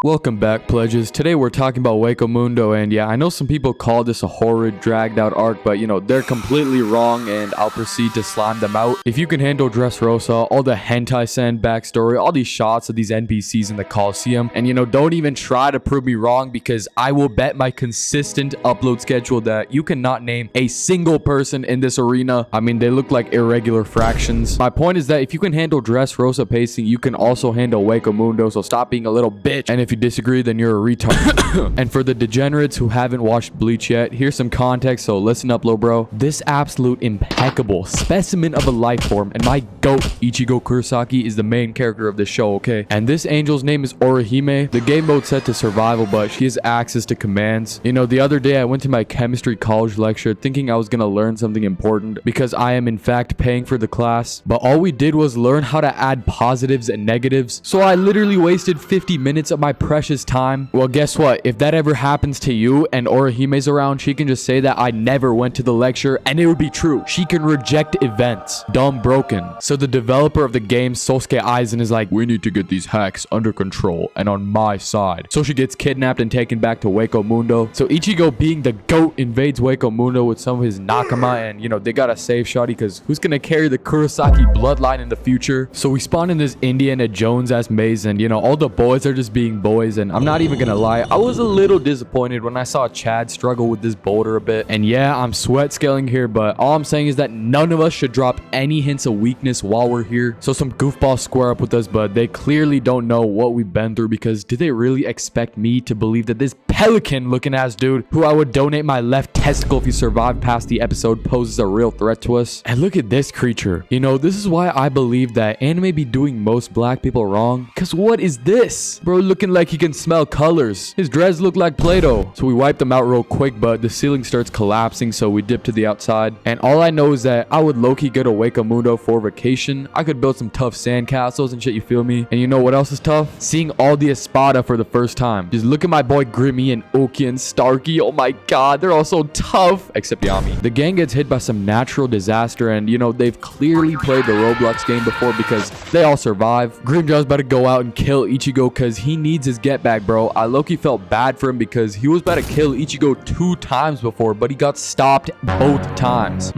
Welcome back, pledges. Today we're talking about Hueco Mundo, and yeah, I know some people call this a horrid, dragged out arc, but you know, they're completely wrong, and I'll proceed to slime them out. If you can handle Dressrosa, all the hentai sand backstory, all these shots of these NPCs in the Coliseum, and you know, don't even try to prove me wrong, because I will bet my consistent upload schedule that you cannot name a single person in this arena. I mean, they look like irregular fractions. My point is that if you can handle Dressrosa pacing, you can also handle Hueco Mundo, so stop being a little bitch. And if you disagree, then you're a retard. And for the degenerates who haven't watched Bleach yet, here's some context, so listen up, little bro. This absolute impeccable specimen of a life form, and my goat, Ichigo Kurosaki, is the main character of this show, okay? And this angel's name is Orihime. The game mode's set to survival, but she has access to commands. You know, the other day I went to my chemistry college lecture thinking I was gonna learn something important, because I am in fact paying for the class, but all we did was learn how to add positives and negatives. So I literally wasted 50 minutes of my precious time. Well, guess what? If that ever happens to you and Orihime's around, she can just say that I never went to the lecture and it would be true. She can reject events. Dumb broken. So the developer of the game, Sosuke Aizen, is like, we need to get these hacks under control and on my side. So she gets kidnapped and taken back to Hueco Mundo. So Ichigo, being the GOAT, invades Hueco Mundo with some of his nakama, and you know, they gotta save Shotty, because who's gonna carry the Kurosaki bloodline in the future? So we spawn in this Indiana Jones ass maze, and you know, all the boys are just being boys, and I'm not even gonna lie, I was a little disappointed when I saw Chad struggle with this boulder a bit. And yeah, I'm sweat scaling here, but all I'm saying is that none of us should drop any hints of weakness while we're here. So some goofballs square up with us, but they clearly don't know what we've been through, because did they really expect me to believe that this pelican looking ass dude, who I would donate my left testicle if he survived past the episode, poses a real threat to us? And look at this creature. You know, this is why I believe that anime be doing most black people wrong, because what is this? Bro looking like he can smell colors. His dreads look like Play-Doh. So we wipe them out real quick, but the ceiling starts collapsing, so we dip to the outside. And all I know is that I would low-key go to Hueco Mundo for vacation. I could build some tough sandcastles and shit, you feel me? And you know what else is tough? Seeing all the Espada for the first time. Just look at my boy Grimmy and Ulquiorra and Starkey. Oh my god, they're all so tough. Except Yami. The gang gets hit by some natural disaster, and you know, they've clearly played the Roblox game before, because they all survive. Grimmjow's about to go out and kill Ichigo because he needs his get back, bro. I low-key felt bad for him because he was about to kill Ichigo 2 times before, but he got stopped both times.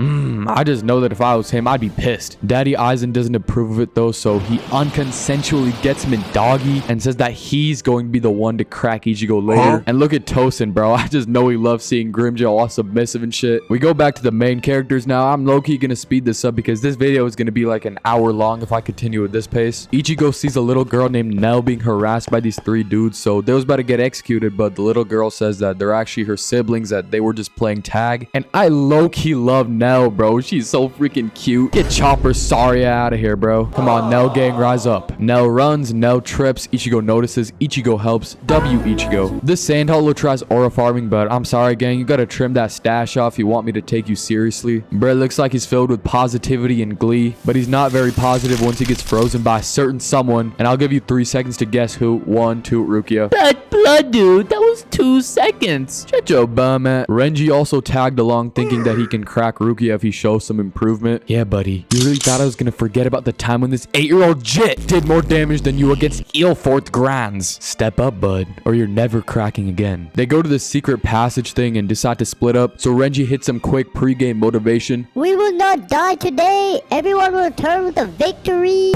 I just know that if I was him, I'd be pissed. Daddy Aizen doesn't approve of it though, so he unconsensually gets him in doggy and says that he's going to be the one to crack Ichigo later. And look at Tosin, bro. I just know he loves seeing Grimmjow all submissive and shit. We go back to the main characters now. I'm low-key gonna speed this up because this video is gonna be like an hour long if I continue with this pace. Ichigo sees a little girl named Nell being harassed by these 3 dudes, so they was about to get executed, but the little girl says that they're actually her siblings, that they were just playing tag. And I low-key love Nell, bro. She's so freaking cute. Get Chopper sorry out of here, bro. Come on, Nell gang, rise up. Nell runs, Nell trips, Ichigo notices, Ichigo helps, W Ichigo. This sand hollow tries aura farming, but I'm sorry gang, you gotta trim that stash off if you want me to take you seriously. Bro looks like he's filled with positivity and glee, but he's not very positive once he gets frozen by a certain someone, and I'll give you 3 seconds to guess who. 1, 2, Rukia. Black blood, dude. That was 2 seconds. Shut your bum at. Renji also tagged along thinking that he can crack Rukia if he shows some improvement. Yeah, buddy. You really thought I was gonna forget about the time when this 8-year-old jit did more damage than you against Ilfort Grands? Step up, bud, or you're never cracking again. They go to the secret passage thing and decide to split up, so Renji hits some quick pre-game motivation. We will not die today. Everyone will return with a victory.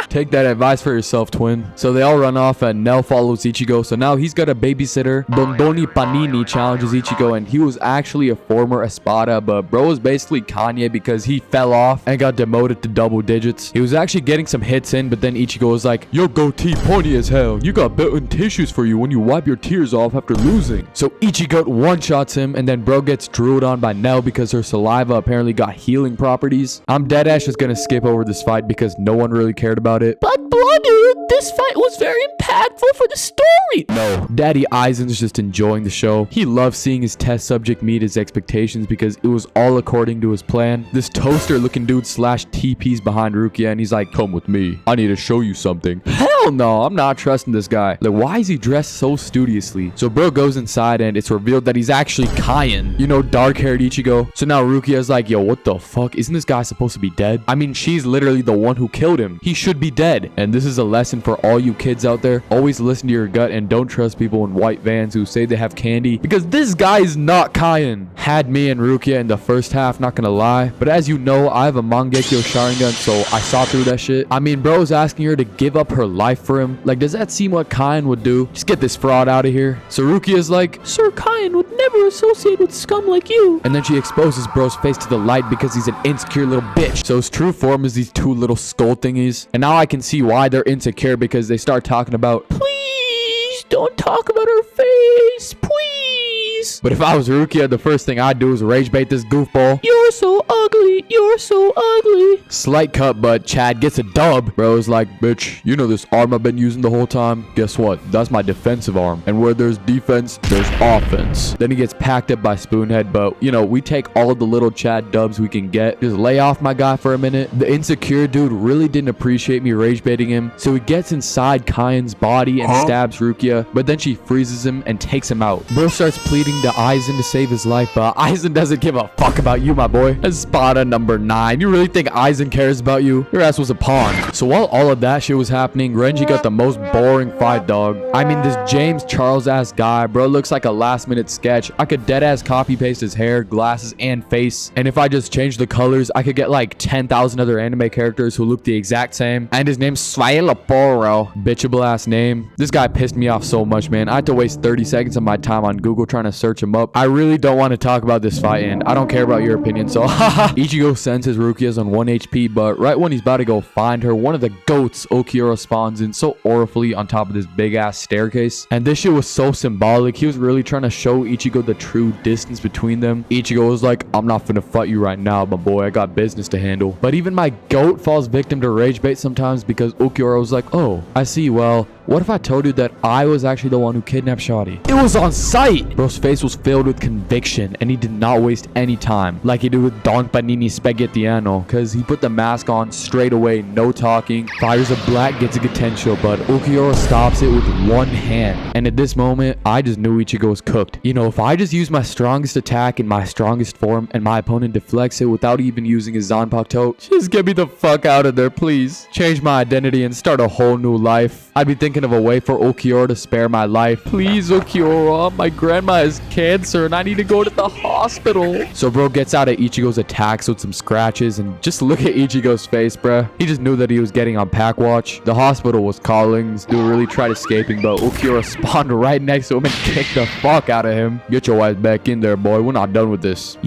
Take that advice for yourself, twin. So they all run off and Nell follows Ichigo. So now he's got a babysitter. Dondoni Panini challenges Ichigo, and he was actually a former Espada, but bro was basically Kanye because he fell off and got demoted to double digits. He was actually getting some hits in, but then Ichigo was like, your goatee pointy as hell. You got built-in tissues for you when you wipe your tears off after losing. So Ichigo one-shots him, and then bro gets drooled on by Nell because her saliva apparently got healing properties. I'm deadass just gonna skip over this fight because no one really cared about it. Black blood, dude. This fight was very impactful for the story. No, Daddy Aizen's just enjoying the show. He loves seeing his test subject meet his expectations because it was all according to his plan. This toaster looking dude slash TP's behind Rukia, and he's like, come with me. I need to show you something. Hell hell no, I'm not trusting this guy. Like, why is he dressed so studiously? So bro goes inside and it's revealed that he's actually Kaien. You know, dark-haired Ichigo. So now Rukia's like, yo, what the fuck? Isn't this guy supposed to be dead? I mean, she's literally the one who killed him. He should be dead. And this is a lesson for all you kids out there. Always listen to your gut and don't trust people in white vans who say they have candy, because this guy is not Kaien. Had me and Rukia in the first half, not gonna lie. But as you know, I have a Mangekyo Sharingan, so I saw through that shit. I mean, bro is asking her to give up her life for him. Like, does that seem what Kaien would do? Just get this fraud out of here. So Rukia's like, Sir Kaien would never associate with scum like you. and then she exposes bro's face to the light because he's an insecure little bitch. So his true form is these two little skull thingies. And now I can see why they're insecure, because they start talking about, Please don't talk about her face. Please. but if I was Rukia, the first thing I'd do is rage bait this goofball. You're so ugly. You're so ugly. Slight cut, but Chad gets a dub. Bro's like, bitch, you know this arm I've been using the whole time? Guess what? That's my defensive arm. And where there's defense, there's offense. Then he gets packed up by Spoonhead, but, you know, we take all the little Chad dubs we can get. Just lay off my guy for a minute. The insecure dude really didn't appreciate me rage baiting him, so he gets inside Kaien's body and stabs Rukia, but then she freezes him and takes him out. Bro starts pleading to Aizen to save his life, but Aizen doesn't give a fuck about you, my boy. Espada number 9. You really think Aizen cares about you? Your ass was a pawn. So while all of that shit was happening, Renji got the most boring fight, dog. I mean, this James Charles ass guy, bro, looks like a last minute sketch. I could dead ass copy paste his hair, glasses, and face. And if I just change the colors, I could get like 10,000 other anime characters who look the exact same. And his name's Swailaporo. Bitchable ass name. This guy pissed me off so much, man. I had to waste 30 seconds of my time on Google trying to search him up. I really don't want to talk about this fight, and I don't care about your opinion, so haha. Ichigo sends his Rukias on 1 HP, but right when he's about to go find her, one of the goats, Ulquiorra, spawns in so orifully on top of this big ass staircase. And this shit was so symbolic. He was really trying to show Ichigo the true distance between them. Ichigo was like, I'm not finna fight you right now, my boy. I got business to handle. But even my goat falls victim to rage bait sometimes, because Ulquiorra was like, oh, I see. Well, what if I told you that I was actually the one who kidnapped Shawty? It was on sight! Bro's face was filled with conviction, and he did not waste any time, like he did with Don Panini Spaghettiano, because he put the mask on straight away, no talking, fires a black, gets a Getensho, but Ulquiorra stops it with one hand. And at this moment, I just knew Ichigo was cooked. You know, if I just use my strongest attack in my strongest form, and my opponent deflects it without even using his Zanpakuto, just get me the fuck out of there, please. Change my identity and start a whole new life. I'd be thinking of a way for Ulquiorra to spare my life. Please, Ulquiorra, my grandma has cancer and I need to go to the hospital. So bro gets out of Ichigo's attacks with some scratches, and just look at Ichigo's face, bruh. He just knew that he was getting on pack watch. The hospital was calling. This dude really tried escaping, but Ulquiorra spawned right next to him and kicked the fuck out of him. Get your ass back in there, boy. We're not done with this.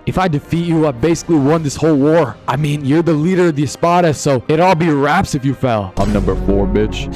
If I defeat you, I basically won this whole war. I mean, you're the leader of the Espada, so it'd all be wraps if you fell. I'm number 4, bitch.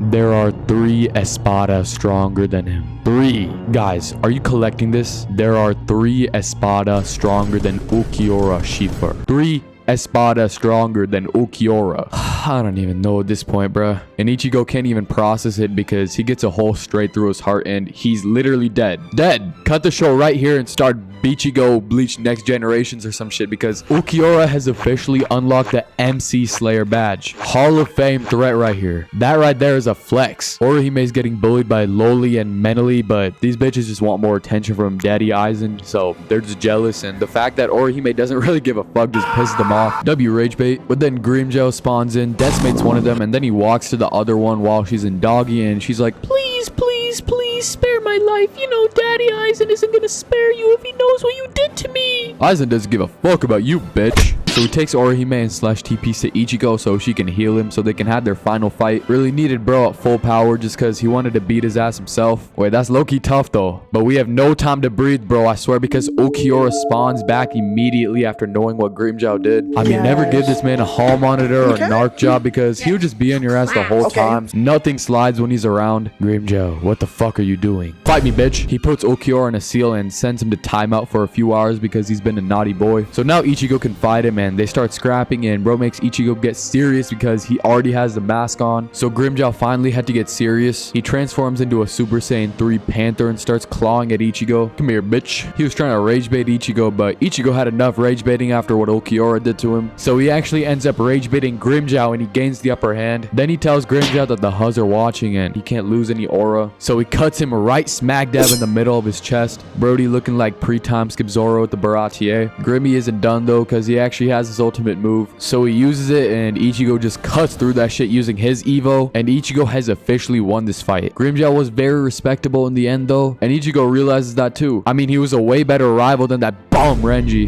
There are 3 Espada stronger than him. 3. Guys, are you collecting this? There are 3 Espada stronger than Ulquiorra Schiffer. 3 Espada stronger than Ulquiorra. I don't even know at this point, bruh. And Ichigo can't even process it because he gets a hole straight through his heart and he's literally dead. Dead! Cut the show right here and start Ichigo Bleach Next Generations or some shit, because Ulquiorra has officially unlocked the MC Slayer badge. Hall of Fame threat right here. That right there is a flex. Orihime's getting bullied by Loli and Menali, but these bitches just want more attention from Daddy Aizen, so they're just jealous, and the fact that Orihime doesn't really give a fuck just pisses them off. W rage bait. But then Grimmjow spawns in, decimates one of them, and then he walks to the other one while she's in doggy, and she's like, Please, please, please spare my life. You know Daddy Aizen isn't gonna spare you if he knows what you did to me. Aizen doesn't give a fuck about you, bitch. So he takes Orihime and slash TPs to Ichigo so she can heal him so they can have their final fight. Really needed bro at full power just because he wanted to beat his ass himself. Wait, that's low-key tough though. But we have no time to breathe, bro, I swear, because Ulquiorra spawns back immediately after knowing what Grimmjow did. I mean, never give this man a hall monitor or a narc job because he'll just be on your ass the whole time. Nothing slides when he's around. Grimmjow, what the fuck are you doing? Fight me, bitch. He puts Ulquiorra in a seal and sends him to timeout for a few hours because he's been a naughty boy. So now Ichigo can fight him, and and they start scrapping, and bro makes Ichigo get serious because he already has the mask on. So Grimmjow finally had to get serious. He transforms into a Super Saiyan 3 Panther and starts clawing at Ichigo. Come here, bitch. He was trying to rage bait Ichigo, but Ichigo had enough rage baiting after what Ulquiorra did to him. So he actually ends up rage baiting Grimmjow and he gains the upper hand. Then he tells Grimmjow that the Huz are watching and he can't lose any aura. So he cuts him right smack dab in the middle of his chest. Brody looking like pre-time Skip Zoro with the Baratier. Grimmy isn't done though because he actually has his ultimate move. So he uses it and Ichigo just cuts through that shit using his Evo, and Ichigo has officially won this fight. Grimmjow was very respectable in the end though, and Ichigo realizes that too. I mean, he was a way better rival than that bum Renji.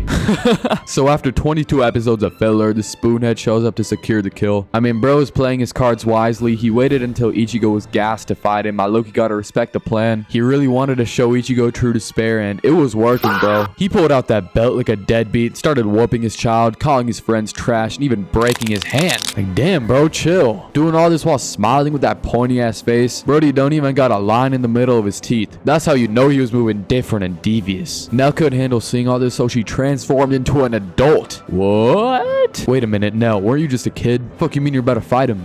So after 22 episodes of filler, the Spoonhead shows up to secure the kill. I mean, bro is playing his cards wisely. He waited until Ichigo was gassed to fight him. I low-key gotta respect the plan. He really wanted to show Ichigo true despair, and it was working, bro. He pulled out that belt like a deadbeat, started whooping his child, calling his friends trash, and even breaking his hand. Like, damn, bro, chill. Doing all this while smiling with that pointy-ass face. Brody don't even got a line in the middle of his teeth. That's how you know he was moving different and devious. Nell couldn't handle seeing all this, so she transformed into an adult. What? Wait a minute, Nell, weren't you just a kid? Fuck you mean you're about to fight him?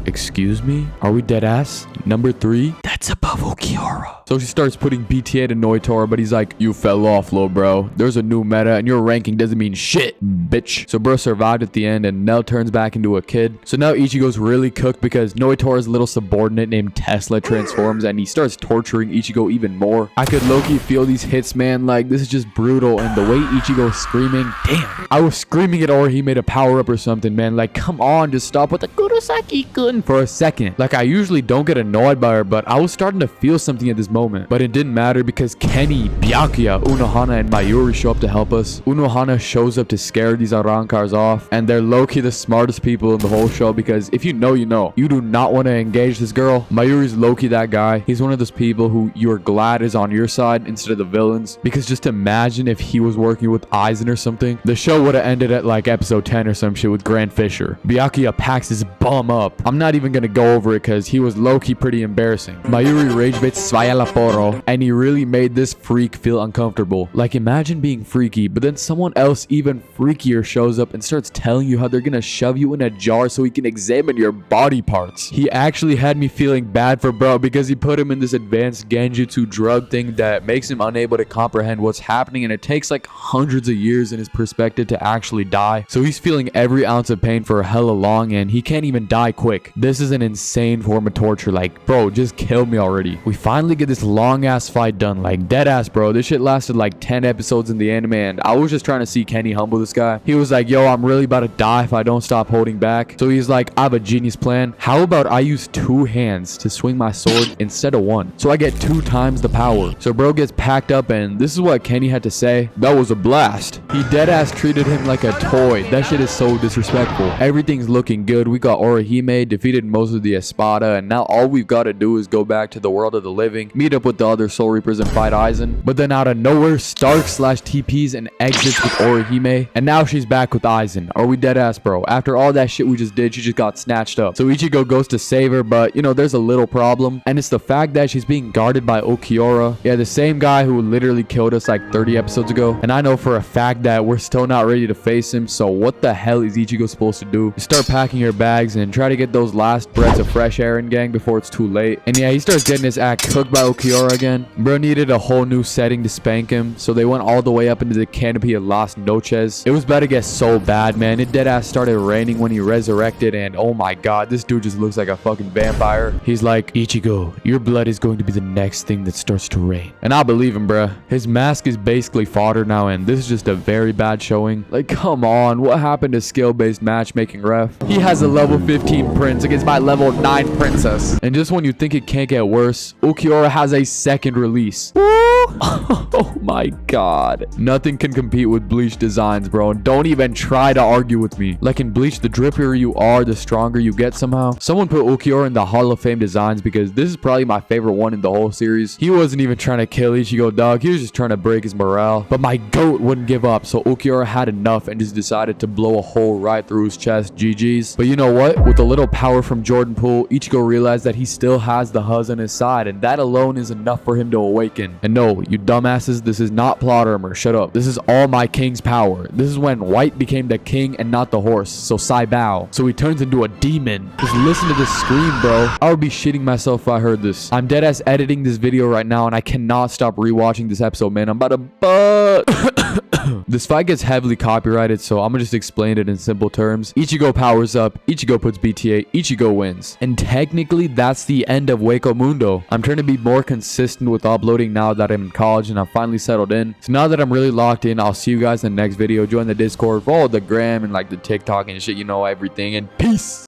Excuse me? Are we dead ass? Number 3? That's above Ulquiorra. So she starts putting BTA to Noitora, but he's like, you fell off, lil bro. There's a new meta and your ranking doesn't mean shit, bitch. So bro survived at the end and Nell turns back into a kid. So now Ichigo's really cooked because Noitora's little subordinate named Tesla transforms and he starts torturing Ichigo even more. I could low-key feel these hits, man. Like, this is just brutal, and the way Ichigo's screaming, damn. I was screaming it or he made a power-up or something, man. Like, come on, just stop with the Kurosaki-kun for a second. Like, I usually don't get annoyed by her, but I was starting to feel something at this moment. But it didn't matter because Kenny, Byakuya, Unohana, and Mayuri show up to help us. Unohana shows up to scare these arrancars off, and they're low-key the smartest people in the whole show because if you know, you know. You do not want to engage this girl. Mayuri's low-key that guy. He's one of those people who you're glad is on your side instead of the villains, because just imagine if he was working with Aizen or something. The show would have ended at like episode 10 or some shit with Grand Fisher. Byakuya packs his bum up. I'm not even gonna go over it because he was low-key pretty embarrassing. Mayuri rage baits Svayalaporo, and he really made this freak feel uncomfortable. Like, imagine being freaky, but then someone else even freakier shows up and starts telling you how they're gonna shove you in a jar so he can examine your body parts. He actually had me feeling bad for bro because he put him in this advanced Genjutsu drug thing that makes him unable to comprehend what's happening, and it takes like hundreds of years in his perspective to actually die. So he's feeling every ounce of pain for hella long, and he can't even die quick. This is an insane form of torture. Like, bro, just kill me already. We finally get this long ass fight done. Like, dead ass, bro. This shit lasted like 10 episodes in the anime, and I was just trying to see Kenny humble this guy. He was like, yo, I'm really about to die if I don't stop holding back. So he's like, I have a genius plan. How about I use 2 hands to swing my sword instead of 1, so I get 2 times the power. So bro gets packed up, and this is what Kenny had to say. That was a blast. He dead ass treated him like a toy. That shit is so disrespectful. Everything's looking good. We got Orihime, defeated most of the Espada, and now all we've got to do is go back to the world of the living, meet up with the other Soul Reapers and fight Aizen. But then out of nowhere, Stark slash TPs and exits with Orihime, and now she's back with Aizen. Are we dead ass, bro? After all that shit we just did, she just got snatched up. So Ichigo goes to save her, but you know, there's a little problem, and it's the fact that she's being guarded by Ulquiorra. Yeah, the same guy who literally killed us like 30 episodes ago, and I know for a fact that we're still not ready to face him. So what the hell is Ichigo supposed to do? Start packing her bags and try to get those last breaths of fresh air in, gang, before it's too late. And yeah, he starts getting his act cooked by Ulquiorra again. Bro needed a whole new setting to spank him, so they went all the way up into the canopy of Las Noches. It was about to get so bad, man. It deadass started raining when he resurrected, and oh my god, this dude just looks like a fucking vampire. He's like, Ichigo, your blood is going to be the next thing that starts to rain. And I believe him, bruh. His mask is basically fodder now, and this is just a very bad showing. Like, come on, what happened to skill-based matchmaking, ref? He has a level 15 prince against my level 9 princess. And just when you think it can't get worse, Ulquiorra has a second release. Oh my god. Nothing can compete with Bleach designs, bro. And don't even try to argue with me. Like in Bleach, the drippier you are, the stronger you get somehow. Someone put Ulquiorra in the Hall of Fame designs because this is probably my favorite one in the whole series. He wasn't even trying to kill Ichigo, dog. He was just trying to break his morale. But my goat wouldn't give up, so Ulquiorra had enough and just decided to blow a hole right through his chest. GG's. But you know what? With a little power from Jordan Poole, Ichigo realized that he still has the Huz on his side, and that alone is enough for him to awaken. And no, No, you dumbasses, this is not plot armor. Shut up. This is all my king's power. This is when white became the king and not the horse. So Sai bow. So he turns into a demon. Just listen to this scream, bro. I would be shitting myself if I heard this. I'm dead ass editing this video right now and I cannot stop rewatching this episode, man. I'm about to butt. This fight gets heavily copyrighted, so I'm gonna just explain it in simple terms. Ichigo powers up, Ichigo puts BTA, Ichigo wins. And technically, that's the end of Hueco Mundo. I'm trying to be more consistent with uploading now that I'm in college and I'm finally settled in. So now that I'm really locked in, I'll see you guys in the next video. Join the Discord, follow the gram and like the TikTok and shit, you know, everything. And peace!